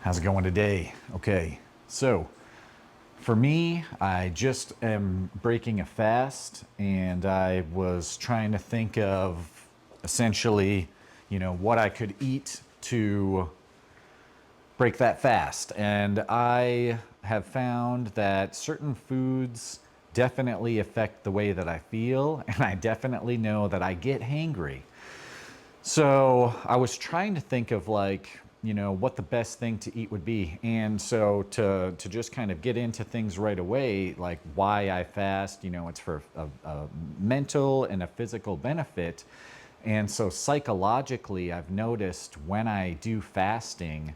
How's it going today? Okay, so for me, I just am breaking a fast and I was trying to think of essentially, what I could eat to break that fast. And I have found that certain foods definitely affect the way that I feel, and I definitely know that I get hangry. So I was trying to think of what the best thing to eat would be. And so to just kind of get into things right away, like why I fast, it's for a mental and a physical benefit. And so psychologically, I've noticed when I do fasting,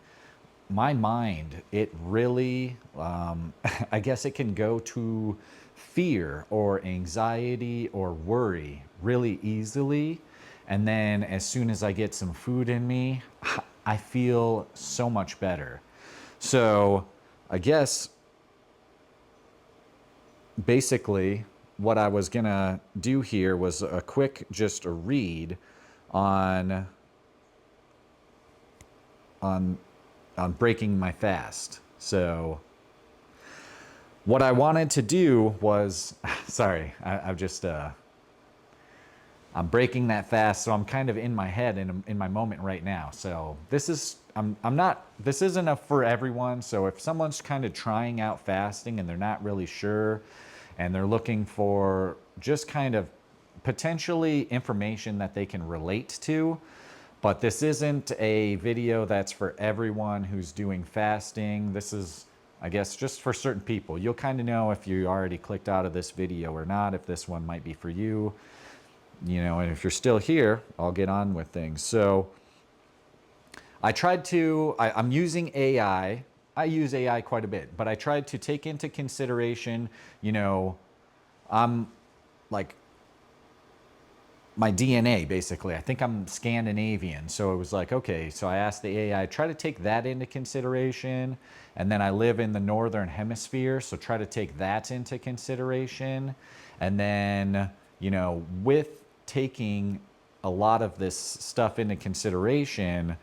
my mind, it really, I guess it can go to fear or anxiety or worry really easily. And then as soon as I get some food in me, I feel so much better. So I guess basically what I was gonna do here was a quick, just a read on on on breaking my fast. So what I wanted to do was, sorry, I've just I'm breaking that fast, so I'm kind of in my head in my moment right now. So this is I'm not this isn't a for everyone. So if someone's kind of trying out fasting and they're not really sure, and they're looking for just kind of potentially information that they can relate to, but this isn't a video that's for everyone who's doing fasting. This is, I guess, just for certain people. You'll kind of know if you already clicked out of this video or not, if this one might be for you. And if you're still here, I'll get on with things. So I'm using AI. I use AI quite a bit, but I tried to take into consideration, I'm like my DNA basically. I think I'm Scandinavian. So it was like, okay, so I asked the AI, try to take that into consideration. And then I live in the northern hemisphere, so try to take that into consideration. And then, with taking a lot of this stuff into consideration,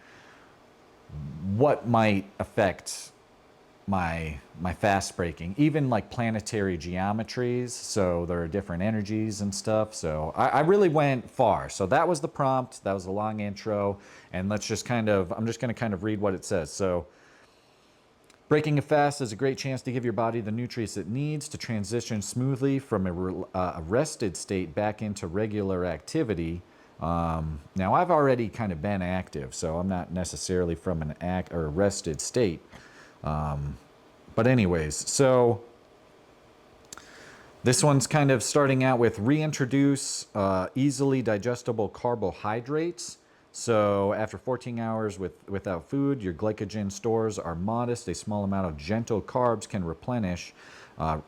what might affect my fast breaking, even like planetary geometries. So there are different energies and stuff. So I really went far. So that was the prompt. That was a long intro. And I'm just going to kind of read what it says. So breaking a fast is a great chance to give your body the nutrients it needs to transition smoothly from a rested state back into regular activity. Now, I've already kind of been active, so I'm not necessarily from an rested state. But anyways, so this one's kind of starting out with reintroduce easily digestible carbohydrates. So after 14 hours without food, your glycogen stores are modest. A small amount of gentle carbs can replenish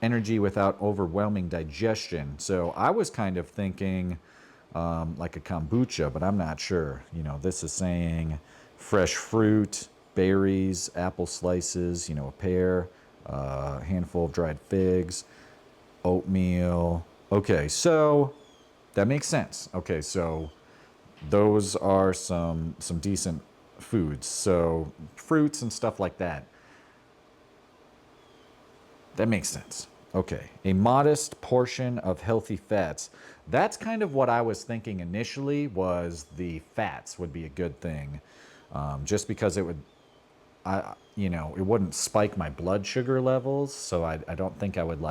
energy without overwhelming digestion. So I was kind of thinking like a kombucha, but I'm not sure. This is saying fresh fruit, berries, apple slices, a pear, a handful of dried figs, oatmeal. Okay, so that makes sense. Okay, so those are some decent foods. So fruits and stuff like that. That makes sense. Okay, a modest portion of healthy fats. That's kind of what I was thinking initially, was the fats would be a good thing. Just because it would, it wouldn't spike my blood sugar levels. So I don't think I would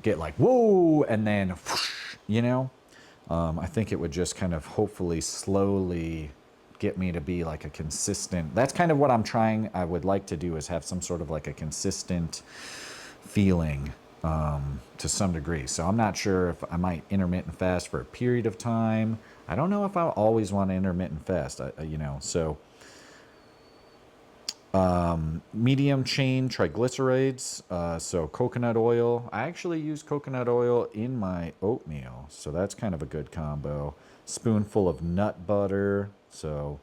get whoa, and then, whoosh, I think it would just kind of hopefully slowly get me to be like a consistent, that's kind of what I would like to do, is have some sort of like a consistent feeling to some degree. So I'm not sure if I might intermittent fast for a period of time. I don't know if I always want to intermittent fast, so medium chain triglycerides, so coconut oil. I actually use coconut oil in my oatmeal, so that's kind of a good combo. Spoonful of nut butter, so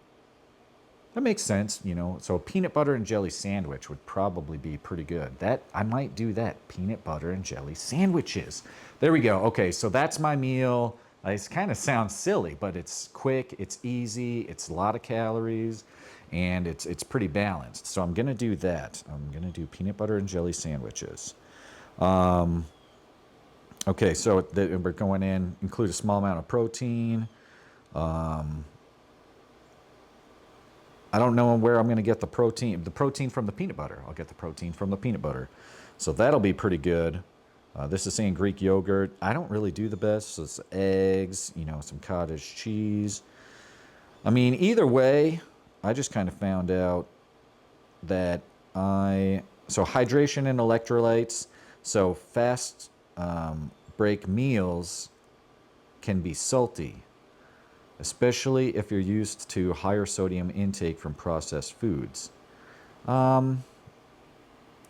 that makes sense. So a peanut butter and jelly sandwich would probably be pretty good. That I might do that, peanut butter and jelly sandwiches. There we go. Okay, so that's my meal. It kind of sounds silly, but it's quick, it's easy, it's a lot of calories. and it's pretty balanced. So I'm gonna do that. I'm gonna do peanut butter and jelly sandwiches. Okay, so we're going in, include a small amount of protein. I don't know where I'm going to get the protein. The protein from the peanut butter. I'll get the protein from the peanut butter. So that'll be pretty good. This is saying Greek yogurt. I don't really do the best. So it's eggs, some cottage cheese. I mean, either way, I just kind of found out that so hydration and electrolytes. So fast break meals can be salty, especially if you're used to higher sodium intake from processed foods.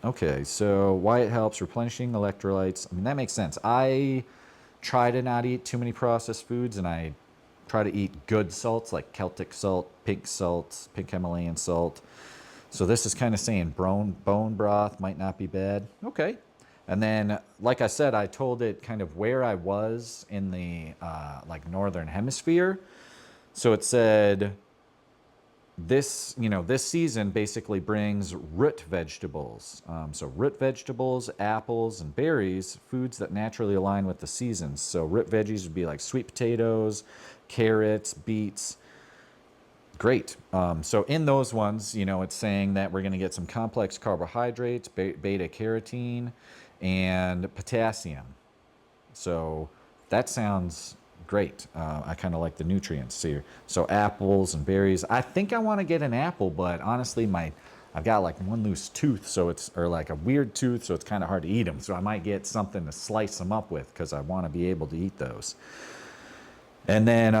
Okay, so why it helps replenishing electrolytes. I mean, that makes sense. I try to not eat too many processed foods, and I try to eat good salts like Celtic salt, pink Himalayan salt. So this is kind of saying bone broth might not be bad. Okay. And then, like I said, I told it kind of where I was in the like northern hemisphere. So it said this season basically brings root vegetables. So root vegetables, apples, and berries, foods that naturally align with the seasons. So root veggies would be like sweet potatoes, carrots, beets. Great. So in those ones, it's saying that we're going to get some complex carbohydrates, beta carotene, and potassium. So that sounds great. I kind of like the nutrients here. So apples and berries. I think I want to get an apple, but honestly, I've got like one loose tooth, or like a weird tooth, so it's kind of hard to eat them. So I might get something to slice them up with because I want to be able to eat those. And then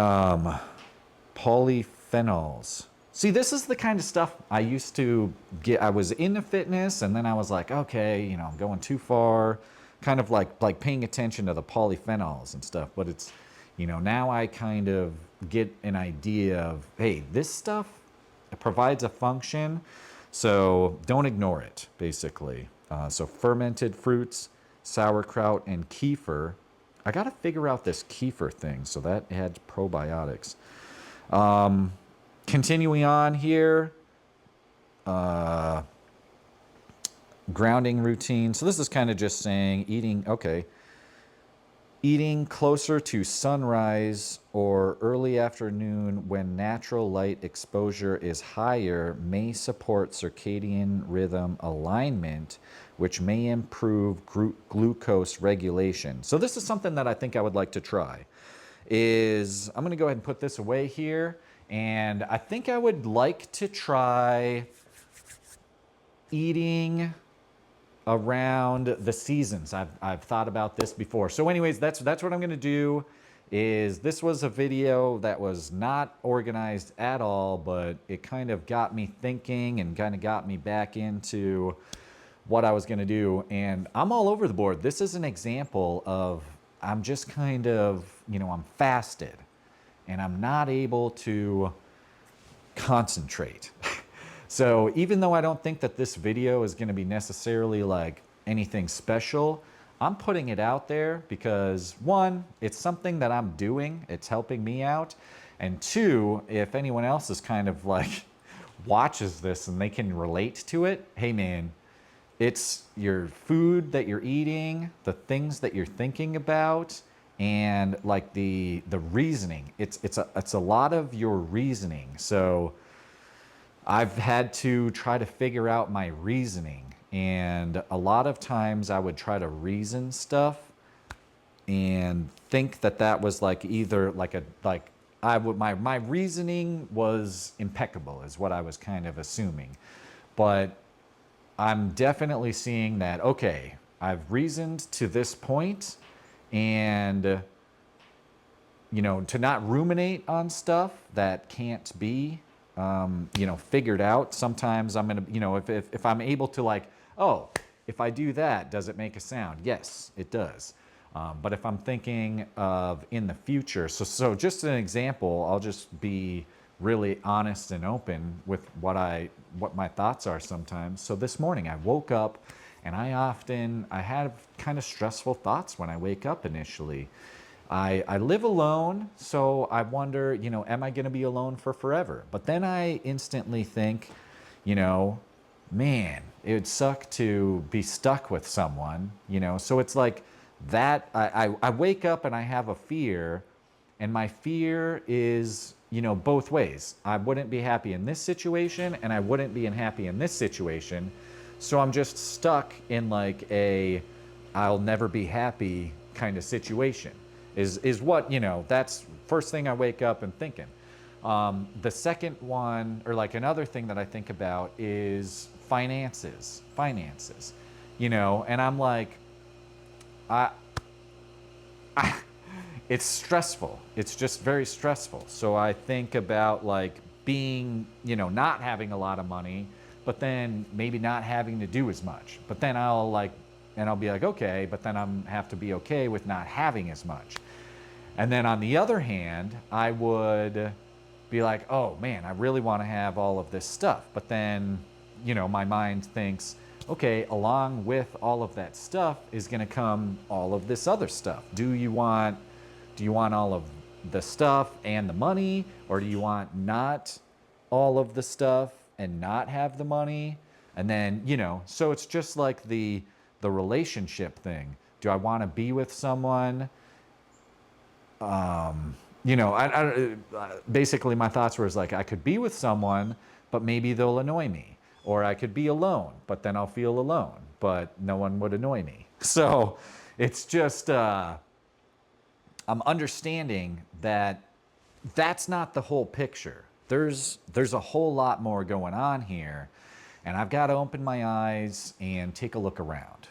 polyphenols. See, this is the kind of stuff I used to get. I was into fitness, and then I was like, okay, I'm going too far. Kind of like paying attention to the polyphenols and stuff. But it's, now I kind of get an idea of, hey, this stuff provides a function, so don't ignore it, basically. So fermented fruits, sauerkraut, and kefir. I got to figure out this kefir thing. So that had probiotics. Continuing on here, grounding routine. So this is kind of just saying eating closer to sunrise or early afternoon when natural light exposure is higher may support circadian rhythm alignment, which may improve glucose regulation. So this is something that I think I would like to try. I'm going to go ahead and put this away here. And I think I would like to try eating around the seasons. I've thought about this before. So anyways, that's what I'm going to do. This was a video that was not organized at all, but it kind of got me thinking and kind of got me back into what I was going to do. And I'm all over the board. This is an example of I'm just kind of, I'm fasted and I'm not able to concentrate. So even though I don't think that this video is going to be necessarily like anything special, I'm putting it out there because one, it's something that I'm doing, it's helping me out. And two, if anyone else is kind of like watches this and they can relate to it, hey man, it's your food that you're eating, the things that you're thinking about, and like the reasoning. It's a lot of your reasoning. So I've had to try to figure out my reasoning, and a lot of times I would try to reason stuff and think that was like either my reasoning was impeccable is what I was kind of assuming. But I'm definitely seeing that, okay, I've reasoned to this point, and to not ruminate on stuff that can't be figured out. Sometimes I'm gonna, if I'm able to like, oh, if I do that, does it make a sound? Yes, it does. But if I'm thinking of in the future, so just an example, I'll just be really honest and open with what my thoughts are sometimes. So this morning I woke up, and I have kind of stressful thoughts when I wake up initially. I live alone, so I wonder, am I going to be alone for forever? But then I instantly think, you know, man, it would suck to be stuck with someone. So it's like that. I wake up and I have a fear, and my fear is, both ways. I wouldn't be happy in this situation, and I wouldn't be happy in this situation. So I'm just stuck in like a I'll never be happy kind of situation. Is what, that's first thing I wake up and thinking. The second one, or like another thing that I think about is finances. Finances. And I'm like, I, it's stressful. It's just very stressful. So I think about like being, not having a lot of money, but then maybe not having to do as much. But then I'll be like, okay, but then I'm have to be okay with not having as much. And then on the other hand, I would be like, oh man, I really want to have all of this stuff. But then, my mind thinks, okay, along with all of that stuff is going to come all of this other stuff. Do you want all of the stuff and the money, or do you want not all of the stuff and not have the money? And then, so it's just like the relationship thing. Do I want to be with someone? Basically my thoughts were like, I could be with someone, but maybe they'll annoy me. Or I could be alone, but then I'll feel alone, but no one would annoy me. So it's just, I'm understanding that that's not the whole picture. There's a whole lot more going on here, and I've got to open my eyes and take a look around.